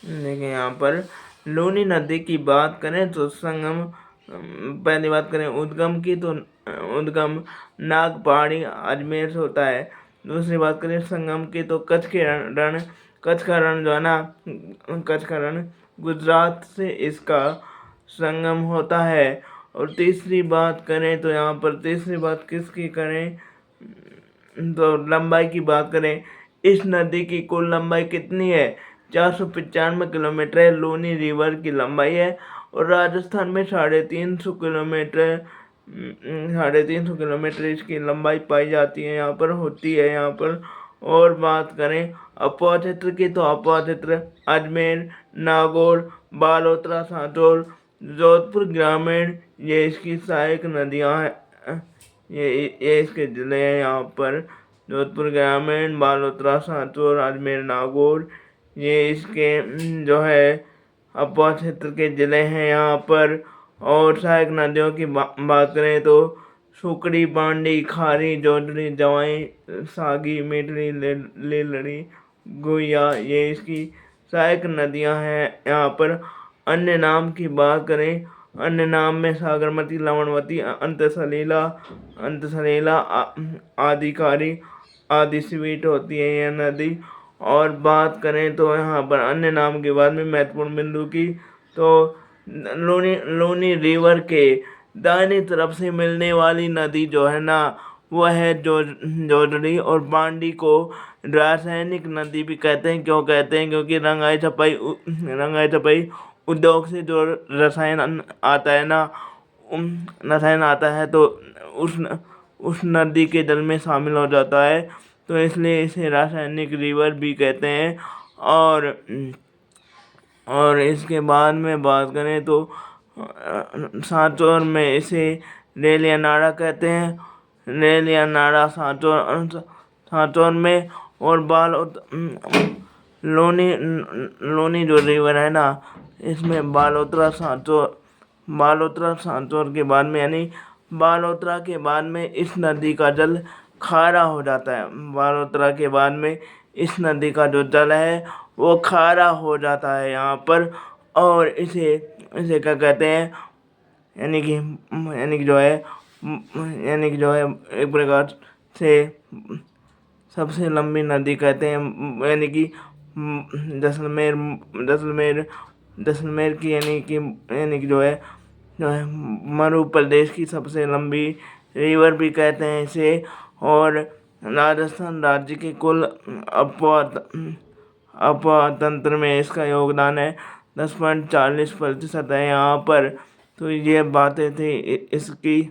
देखिए यहाँ पर लूनी नदी की बात करें तो संगम, पहली बात करें उद्गम की तो उद्गम नागपहाड़ी अजमेर से होता है। दूसरी बात करें संगम की तो कच्छ का रण जो है ना, कच्छ का रण गुजरात से इसका संगम होता है। और तीसरी बात करें तो यहाँ पर तीसरी बात किसकी करें तो लंबाई की बात करें, इस नदी की कुल लंबाई कितनी है? 495 किलोमीटर है लूनी रिवर की लंबाई है। और राजस्थान में 350 किलोमीटर इसकी लंबाई पाई जाती है, यहाँ पर होती है यहाँ पर। और बात करें अपोह क्षेत्र की तो अपोह क्षेत्र अजमेर, नागौर, बालोतरा, सांचौर, जोधपुर ग्रामीण ये इसकी सहायक नदियाँ हैं। ये इसके जिले हैं यहाँ पर। जोधपुर ग्रामीण, बालोतरा, सांचौर, अजमेर, नागौर ये इसके जो है अपोह क्षेत्र के जिले हैं यहाँ पर। और सहायक नदियों की बात करें तो सुकड़ी, बांडी, खारी, जोजड़ी, जवाई, सागी, मिटरी, लीलड़ी, गुइया ये इसकी सहायक नदियाँ हैं यहाँ पर। अन्य नाम की बात करें, अन्य नाम में सागरमती, लवणवती, अंतसलीला, आदिकारी आदि स्वीट होती है यह नदी। और बात करें तो यहाँ पर अन्य नाम के बाद में महत्वपूर्ण बिंदु की तो लूनी रिवर के दाहिनी तरफ से मिलने वाली नदी जो है ना वह है जोजड़ी। और बांडी को रासायनिक नदी भी कहते हैं। क्यों कहते हैं? क्योंकि रंगाई छपाई उद्योग से जो रसायन आता है ना, रसायन आता है तो उस नदी के जल में शामिल हो जाता है, तो इसलिए इसे रासायनिक रिवर भी कहते हैं। और इसके बाद में बात करें तो सांचौर में इसे रेल या नाला कहते हैं। रेल या नाला सांचौर में। और लोनी जो रिवर है ना, इसमें बालोतरा सांचौर के बाद में, यानी बालोतरा के बाद में इस नदी का जल खारा हो जाता है। बालोतरा के बाद में इस नदी का जो जल है वो खारा हो जाता है यहाँ पर। और इसे इसे क्या कहते हैं, यानी कि जो है एक प्रकार से सबसे लंबी नदी कहते हैं। यानी कि जैसलमेर की यानी कि जो है मरु प्रदेश की सबसे लंबी रिवर भी कहते हैं इसे। और राजस्थान राज्य के कुल अपवाह तंत्र में इसका योगदान है 10.40% है यहाँ पर। तो ये बातें थी इसकी।